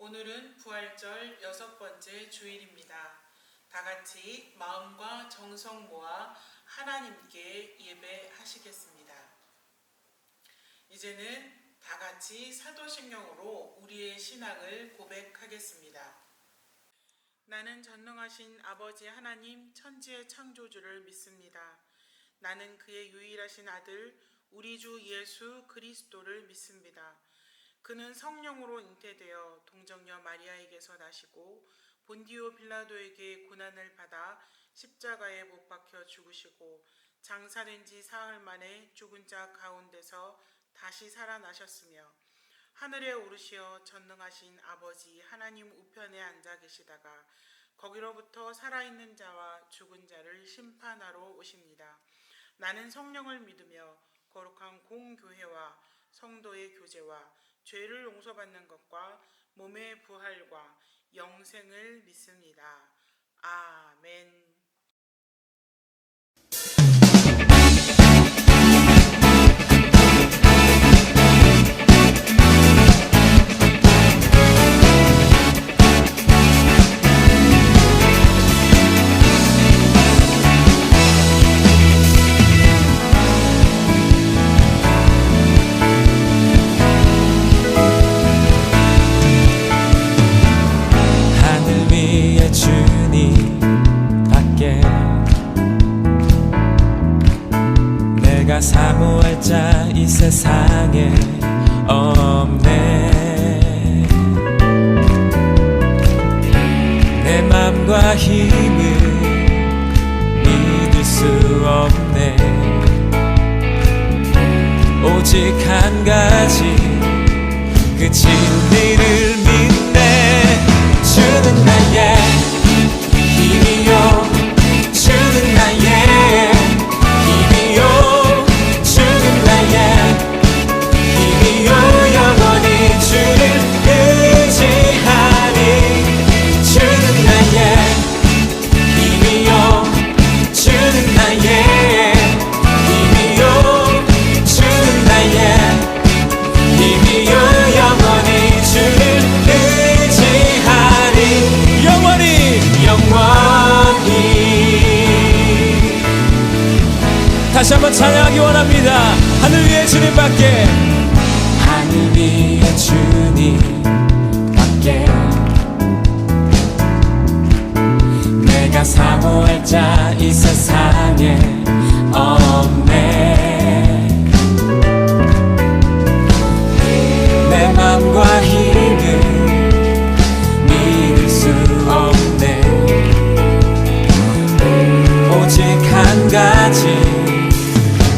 오늘은 부활절 6번째 주일입니다. 다 같이 마음과 정성 모아 하나님께 예배하시겠습니다. 이제는 다 같이 사도신경으로 우리의 신앙을 고백하겠습니다. 나는 전능하신 아버지 하나님 천지의 창조주를 믿습니다. 나는 그의 유일하신 아들 우리 주 예수 그리스도를 믿습니다. 그는 성령으로 잉태되어 동정녀 마리아에게서 나시고 본디오 빌라도에게 고난을 받아 십자가에 못 박혀 죽으시고 장사된 지 사흘 만에 죽은 자 가운데서 다시 살아나셨으며 하늘에 오르시어 전능하신 아버지 하나님 우편에 앉아 계시다가 거기로부터 살아있는 자와 죽은 자를 심판하러 오십니다. 나는 성령을 믿으며 거룩한 공교회와 성도의 교제와 죄를 용서받는 것과 몸의 부활과 영생을 믿습니다. 아멘. 내가 사모할 자 이 세상에 없네. 내 맘과 힘을 믿을 수 없네. 오직 한 가지 그 진리를 믿네. 주는 나의 힘이요 주는 나의 영원히 주를 의지하리. 주는 나의 힘이요 주는 나의 힘이요 주는 나의 힘이요 영원히 주를 의지하리. 영원히 다시 한번 찬양하기 원합니다. 하늘 위에 주님밖에, 하늘 위에 주님밖에 내가 사모할 자 이 세상에 없네. 내 맘과 힘을 믿을 수 없네. 오직 한 가지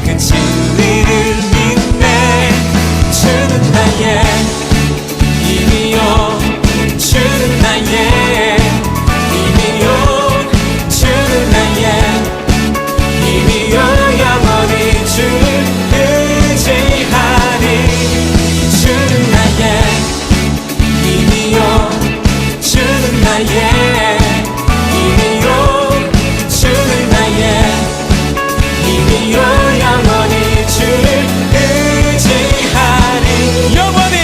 그 진리를 믿네. 주는 나의 힘이요 주는 나의 힘이요 주는 나의 힘이요 영원히 주를 의지하리. 주는 나의 힘이요 주는 나의 힘이요 주는 나의 힘이요 영원히 주를 의지하리. 영원히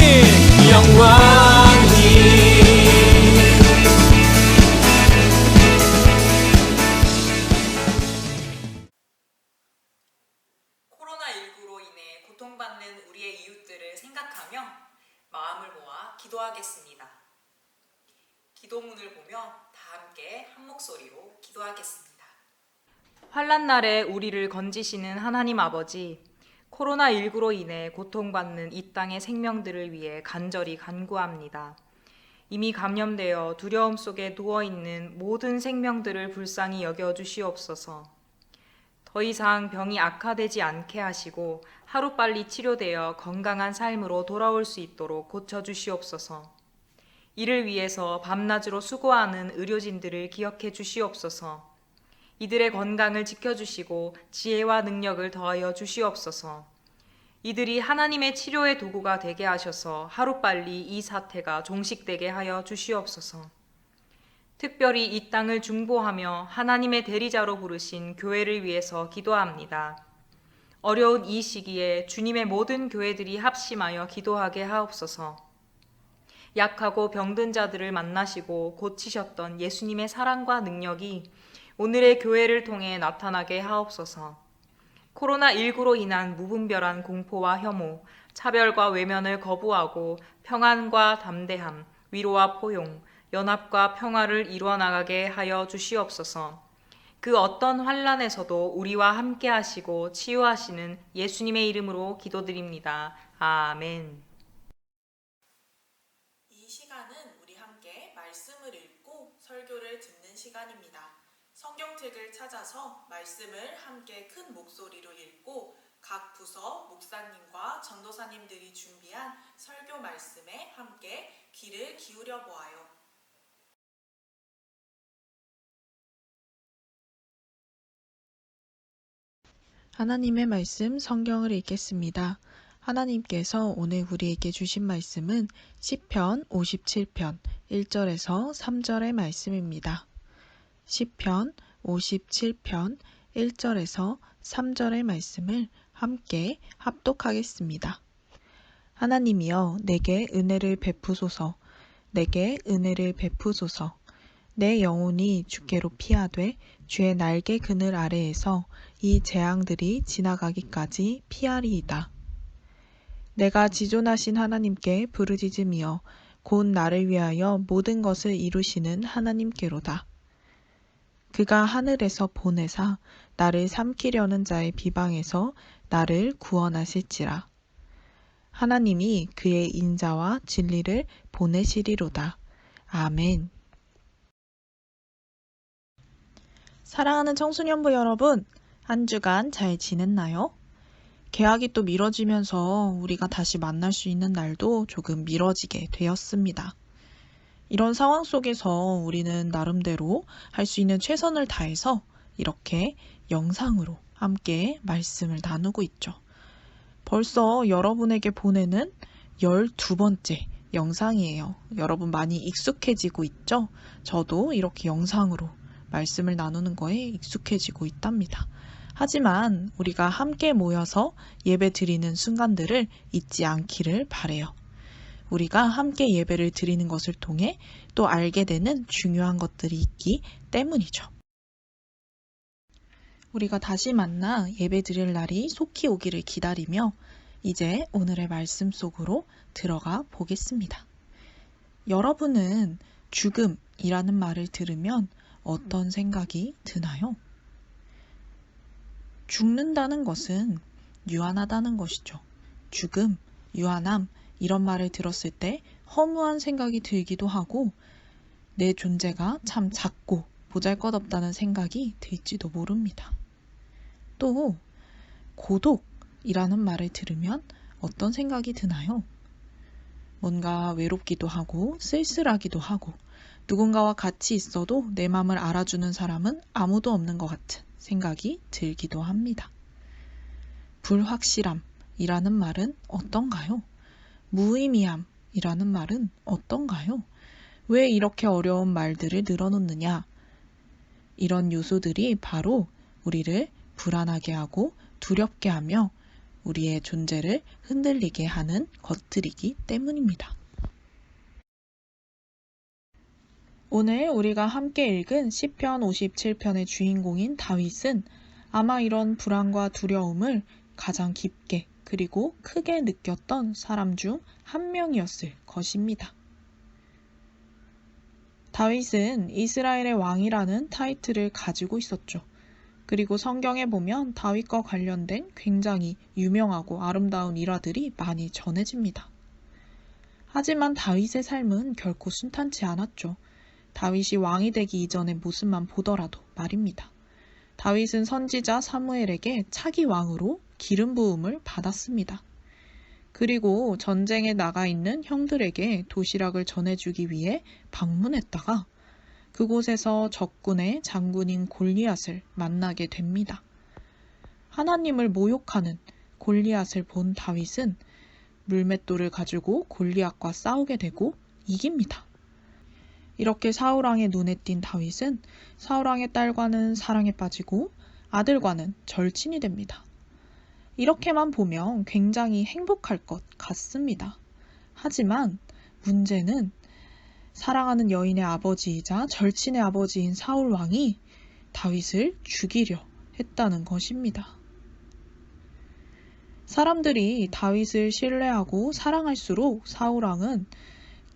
코로나19로 인해 고통받는 우리의 이웃들을 생각하며 마음을 모아 기도하겠습니다. 기도문을 보며 다 함께 한 목소리로 기도하겠습니다. 환난날에 우리를 건지시는 하나님 아버지, 코로나19로 인해 고통받는 이 땅의 생명들을 위해 간절히 간구합니다. 이미 감염되어 두려움 속에 누워있는 모든 생명들을 불쌍히 여겨주시옵소서. 더 이상 병이 악화되지 않게 하시고 하루빨리 치료되어 건강한 삶으로 돌아올 수 있도록 고쳐주시옵소서. 이를 위해서 밤낮으로 수고하는 의료진들을 기억해 주시옵소서. 이들의 건강을 지켜주시고 지혜와 능력을 더하여 주시옵소서. 이들이 하나님의 치료의 도구가 되게 하셔서 하루빨리 이 사태가 종식되게 하여 주시옵소서. 특별히 이 땅을 중보하며 하나님의 대리자로 부르신 교회를 위해서 기도합니다. 어려운 이 시기에 주님의 모든 교회들이 합심하여 기도하게 하옵소서. 약하고 병든 자들을 만나시고 고치셨던 예수님의 사랑과 능력이 오늘의 교회를 통해 나타나게 하옵소서. 코로나19로 인한 무분별한 공포와 혐오, 차별과 외면을 거부하고 평안과 담대함, 위로와 포용, 연합과 평화를 이루어나가게 하여 주시옵소서. 그 어떤 환난에서도 우리와 함께 하시고 치유하시는 예수님의 이름으로 기도드립니다. 아멘. 이 시간은 우리 함께 말씀을 읽고 설교를 듣는 시간입니다. 성경책을 찾아서 말씀을 함께 큰 목소리로 읽고 각 부서 목사님과 전도사님들이 준비한 설교 말씀에 함께 귀를 기울여 보아요. 하나님의 말씀 성경을 읽겠습니다. 하나님께서 오늘 우리에게 주신 말씀은 시편 57편 1절에서 3절의 말씀입니다. 시편 57편 1절에서 3절의 말씀을 함께 합독하겠습니다. 하나님이여 내게 은혜를 베푸소서. 내게 은혜를 베푸소서. 내 영혼이 주께로 피하되 주의 날개 그늘 아래에서 이 재앙들이 지나가기까지 피하리이다. 내가 지존하신 하나님께 부르짖으며 곧 나를 위하여 모든 것을 이루시는 하나님께로다. 그가 하늘에서 보내사 나를 삼키려는 자의 비방에서 나를 구원하실지라. 하나님이 그의 인자와 진리를 보내시리로다. 아멘. 사랑하는 청소년부 여러분, 한 주간 잘 지냈나요? 개학이 또 미뤄지면서 우리가 다시 만날 수 있는 날도 조금 미뤄지게 되었습니다. 이런 상황 속에서 우리는 나름대로 할 수 있는 최선을 다해서 이렇게 영상으로 함께 말씀을 나누고 있죠. 벌써 여러분에게 보내는 12번째 영상이에요. 여러분 많이 익숙해지고 있죠? 저도 이렇게 영상으로 말씀을 나누는 거에 익숙해지고 있답니다. 하지만 우리가 함께 모여서 예배 드리는 순간들을 잊지 않기를 바라요. 우리가 함께 예배를 드리는 것을 통해 또 알게 되는 중요한 것들이 있기 때문이죠. 우리가 다시 만나 예배 드릴 날이 속히 오기를 기다리며 이제 오늘의 말씀 속으로 들어가 보겠습니다. 여러분은 죽음이라는 말을 들으면 어떤 생각이 드나요? 죽는다는 것은 유한하다는 것이죠. 죽음, 유한함 이런 말을 들었을 때 허무한 생각이 들기도 하고 내 존재가 참 작고 보잘것없다는 생각이 들지도 모릅니다. 또 고독이라는 말을 들으면 어떤 생각이 드나요? 뭔가 외롭기도 하고 쓸쓸하기도 하고 누군가와 같이 있어도 내 마음을 알아주는 사람은 아무도 없는 것 같은 생각이 들기도 합니다. 불확실함이라는 말은 어떤가요? 무의미함이라는 말은 어떤가요? 왜 이렇게 어려운 말들을 늘어놓느냐? 이런 요소들이 바로 우리를 불안하게 하고 두렵게 하며 우리의 존재를 흔들리게 하는 것들이기 때문입니다. 오늘 우리가 함께 읽은 시편 57편의 주인공인 다윗은 아마 이런 불안과 두려움을 가장 깊게 그리고 크게 느꼈던 사람 중 한 명이었을 것입니다. 다윗은 이스라엘의 왕이라는 타이틀을 가지고 있었죠. 그리고 성경에 보면 다윗과 관련된 굉장히 유명하고 아름다운 일화들이 많이 전해집니다. 하지만 다윗의 삶은 결코 순탄치 않았죠. 다윗이 왕이 되기 이전의 모습만 보더라도 말입니다. 다윗은 선지자 사무엘에게 차기 왕으로 기름 부음을 받았습니다. 그리고 전쟁에 나가 있는 형들에게 도시락을 전해주기 위해 방문했다가 그곳에서 적군의 장군인 골리앗을 만나게 됩니다. 하나님을 모욕하는 골리앗을 본 다윗은 물맷돌을 가지고 골리앗과 싸우게 되고 이깁니다. 이렇게 사울왕의 눈에 띈 다윗은 사울왕의 딸과는 사랑에 빠지고 아들과는 절친이 됩니다. 이렇게만 보면 굉장히 행복할 것 같습니다. 하지만 문제는 사랑하는 여인의 아버지이자 절친의 아버지인 사울 왕이 다윗을 죽이려 했다는 것입니다. 사람들이 다윗을 신뢰하고 사랑할수록 사울 왕은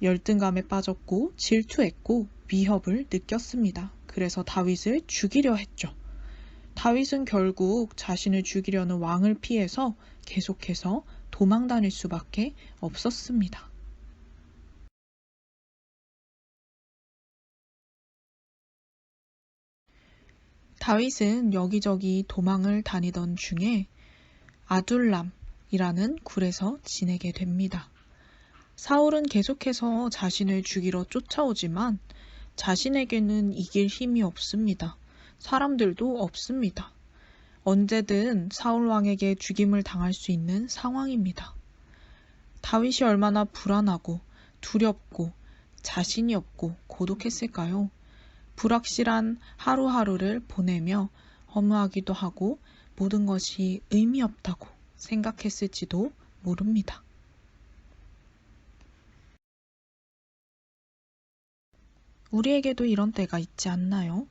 열등감에 빠졌고 질투했고 위협을 느꼈습니다. 그래서 다윗을 죽이려 했죠. 다윗은 결국 자신을 죽이려는 왕을 피해서 계속해서 도망 다닐 수밖에 없었습니다. 다윗은 여기저기 도망을 다니던 중에 아둘람이라는 굴에서 지내게 됩니다. 사울은 계속해서 자신을 죽이러 쫓아오지만 자신에게는 이길 힘이 없습니다. 사람들도 없습니다. 언제든 사울 왕에게 죽임을 당할 수 있는 상황입니다. 다윗이 얼마나 불안하고 두렵고 자신이 없고 고독했을까요? 불확실한 하루하루를 보내며 허무하기도 하고 모든 것이 의미 없다고 생각했을지도 모릅니다. 우리에게도 이런 때가 있지 않나요?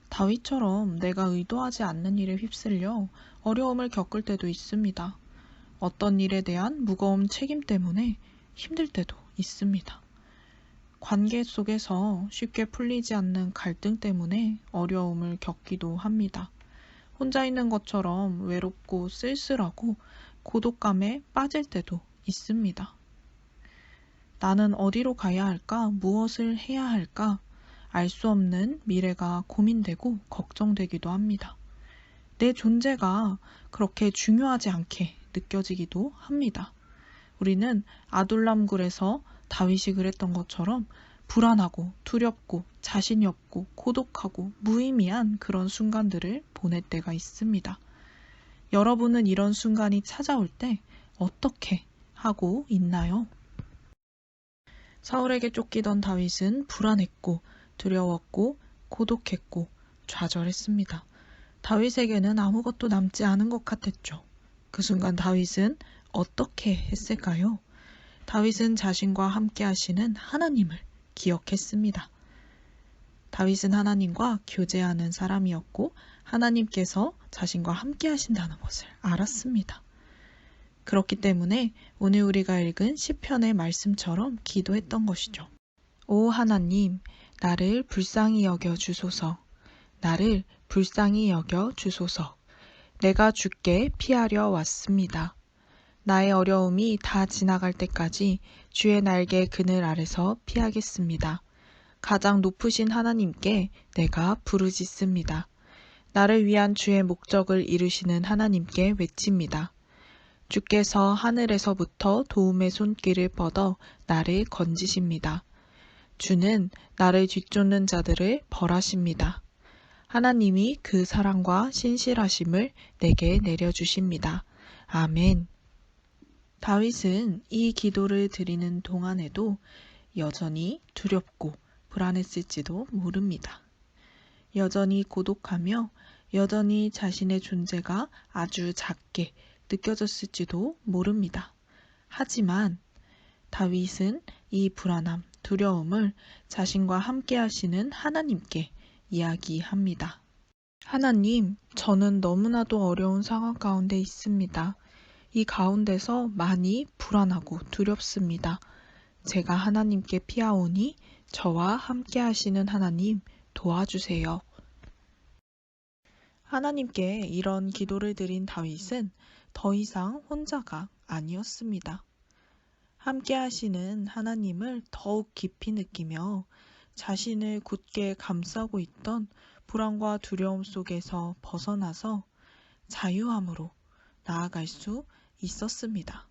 다윗처럼 내가 의도하지 않는 일에 휩쓸려 어려움을 겪을 때도 있습니다. 어떤 일에 대한 무거운 책임 때문에 힘들 때도 있습니다. 관계 속에서 쉽게 풀리지 않는 갈등 때문에 어려움을 겪기도 합니다. 혼자 있는 것처럼 외롭고 쓸쓸하고 고독감에 빠질 때도 있습니다. 나는 어디로 가야 할까? 무엇을 해야 할까? 알 수 없는 미래가 고민되고 걱정되기도 합니다. 내 존재가 그렇게 중요하지 않게 느껴지기도 합니다. 우리는 아둘람굴에서 다윗이 그랬던 것처럼 불안하고 두렵고 자신이 없고 고독하고 무의미한 그런 순간들을 보낼 때가 있습니다. 여러분은 이런 순간이 찾아올 때 어떻게 하고 있나요? 사울에게 쫓기던 다윗은 불안했고 두려웠고 고독했고 좌절했습니다. 다윗에게는 아무것도 남지 않은 것 같았죠. 그 순간 다윗은 어떻게 했을까요? 다윗은 자신과 함께 하시는 하나님을 기억했습니다. 다윗은 하나님과 교제하는 사람이었고 하나님께서 자신과 함께 하신다는 것을 알았습니다. 그렇기 때문에 오늘 우리가 읽은 시편의 말씀처럼 기도했던 것이죠. 오 하나님, 나를 불쌍히 여겨 주소서. 나를 불쌍히 여겨 주소서. 내가 주께 피하려 왔습니다. 나의 어려움이 다 지나갈 때까지 주의 날개 그늘 아래서 피하겠습니다. 가장 높으신 하나님께 내가 부르짖습니다. 나를 위한 주의 목적을 이루시는 하나님께 외칩니다. 주께서 하늘에서부터 도움의 손길을 뻗어 나를 건지십니다. 주는 나를 뒤쫓는 자들을 벌하십니다. 하나님이 그 사랑과 신실하심을 내게 내려주십니다. 아멘. 다윗은 이 기도를 드리는 동안에도 여전히 두렵고 불안했을지도 모릅니다. 여전히 고독하며 여전히 자신의 존재가 아주 작게 느껴졌을지도 모릅니다. 하지만 다윗은 이 불안함, 두려움을 자신과 함께 하시는 하나님께 이야기합니다. 하나님, 저는 너무나도 어려운 상황 가운데 있습니다. 이 가운데서 많이 불안하고 두렵습니다. 제가 하나님께 피하오니 저와 함께 하시는 하나님 도와주세요. 하나님께 이런 기도를 드린 다윗은 더 이상 혼자가 아니었습니다. 함께 하시는 하나님을 더욱 깊이 느끼며 자신을 굳게 감싸고 있던 불안과 두려움 속에서 벗어나서 자유함으로 나아갈 수 있었습니다.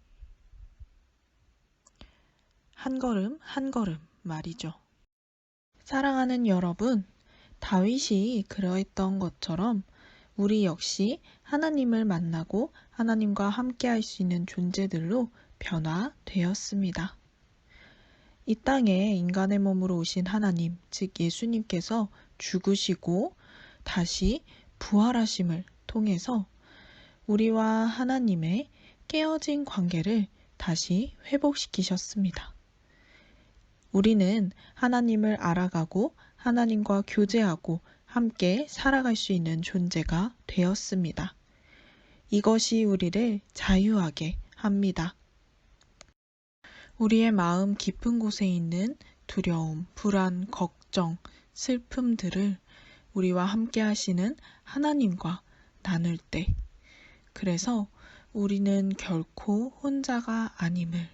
한 걸음 한 걸음 말이죠. 사랑하는 여러분, 다윗이 그러했던 것처럼 우리 역시 하나님을 만나고 하나님과 함께 할 수 있는 존재들로 변화되었습니다. 이 땅에 인간의 몸으로 오신 하나님, 즉 예수님께서 죽으시고 다시 부활하심을 통해서 우리와 하나님의 깨어진 관계를 다시 회복시키셨습니다. 우리는 하나님을 알아가고 하나님과 교제하고 함께 살아갈 수 있는 존재가 되었습니다. 이것이 우리를 자유하게 합니다. 우리의 마음 깊은 곳에 있는 두려움, 불안, 걱정, 슬픔들을 우리와 함께 하시는 하나님과 나눌 때, 그래서 우리는 결코 혼자가 아님을,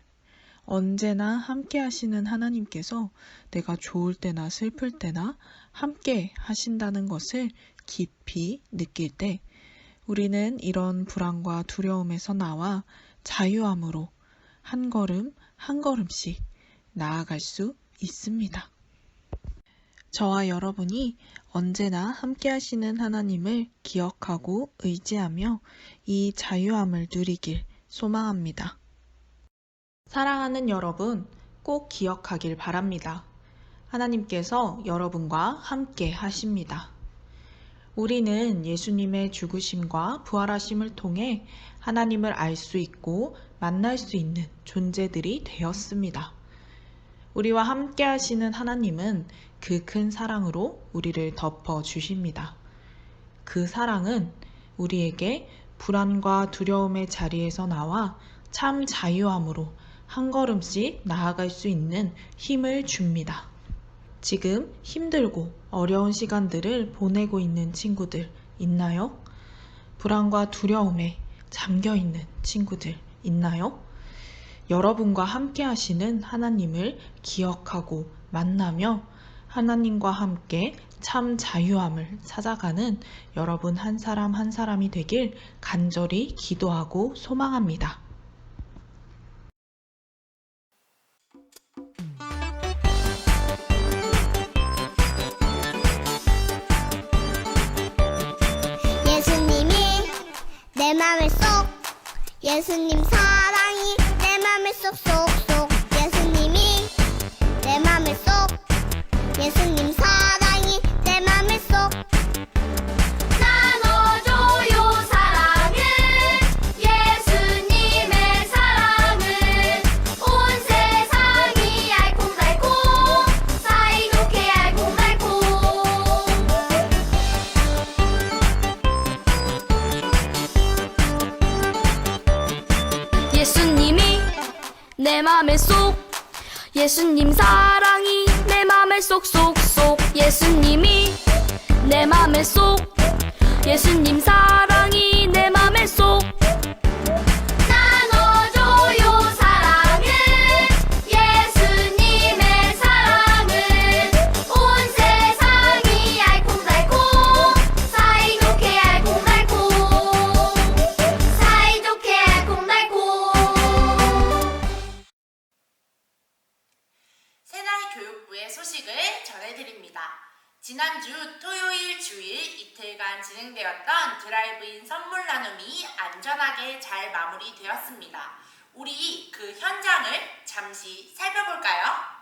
언제나 함께 하시는 하나님께서 내가 좋을 때나 슬플 때나 함께 하신다는 것을 깊이 느낄 때, 우리는 이런 불안과 두려움에서 나와 자유함으로 한 걸음 한 걸음씩 나아갈 수 있습니다. 저와 여러분이 언제나 함께 하시는 하나님을 기억하고 의지하며 이 자유함을 누리길 소망합니다. 사랑하는 여러분, 꼭 기억하길 바랍니다. 하나님께서 여러분과 함께 하십니다. 우리는 예수님의 죽으심과 부활하심을 통해 하나님을 알 수 있고 만날 수 있는 존재들이 되었습니다. 우리와 함께 하시는 하나님은 그 큰 사랑으로 우리를 덮어 주십니다. 그 사랑은 우리에게 불안과 두려움의 자리에서 나와 참 자유함으로 한 걸음씩 나아갈 수 있는 힘을 줍니다. 지금 힘들고 어려운 시간들을 보내고 있는 친구들 있나요? 불안과 두려움에 잠겨 있는 친구들 있나요? 여러분과 함께 하시는 하나님을 기억하고 만나며 하나님과 함께 참 자유함을 찾아가는 여러분 한 사람 한 사람이 되길 간절히 기도하고 소망합니다. 예수님이 내 맘을 쏙 예수님 사랑이 내 맘을 쏙쏙쏙 예수님이 내 맘을 쏙 예수님 사랑이 내 맘을 쏙 나눠줘요 사랑을 예수님의 사랑을 온 세상이 알콩달콩 사이좋게 알콩달콩 예수님이 내 맘에 쏙 예수님 사랑이 내 맘에 쏙쏙쏙 예수님이 내 맘에 쏙 예수님 사랑이 내 맘에 쏙 나눠줘요 사랑을 예수님의 사랑을 온 세상이 알콩달콩 사이좋게 알콩달콩 사이좋게 알콩달콩 새날 교육부의 소식을 전해드립니다. 지난주 토요일, 주일 이틀간 진행되었던 드라이브인 선물 나눔이 안전하게 잘 마무리되었습니다. 우리 그 현장을 잠시 살펴볼까요?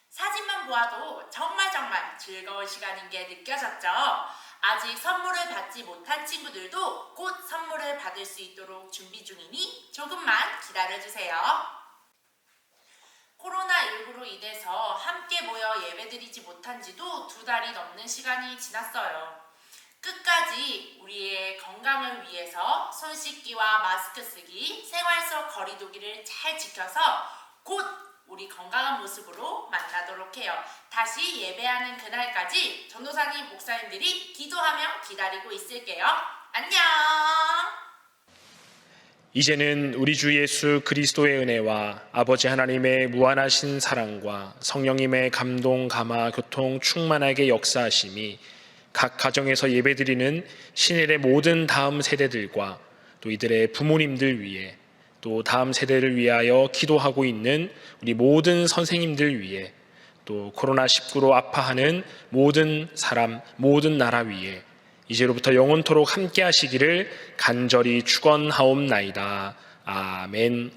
사진만 보아도 정말 즐거운 시간인 게 느껴졌죠? 아직 선물을 받지 못한 친구들도 곧 선물을 받을 수 있도록 준비 중이니 조금만 기다려주세요. 코로나19로 인해서 함께 모여 예배드리지 못한 지도 2달이 넘는 시간이 지났어요. 끝까지 우리의 건강을 위해서 손 씻기와 마스크 쓰기, 생활 속 거리 두기를 잘 지켜서 곧 우리 건강한 모습으로 만나도록 해요. 다시 예배하는 그날까지 전도사님, 목사님들이 기도하며 기다리고 있을게요. 안녕! 이제는 우리 주 예수 그리스도의 은혜와 아버지 하나님의 무한하신 사랑과 성령님의 감동, 감화, 교통 충만하게 역사하심이 각 가정에서 예배드리는 신일의 모든 다음 세대들과 또 이들의 부모님들 위해, 또 다음 세대를 위하여 기도하고 있는 우리 모든 선생님들 위해, 또 코로나19로 아파하는 모든 사람, 모든 나라 위에 이제로부터 영원토록 함께 하시기를 간절히 축원하옵나이다. 아멘.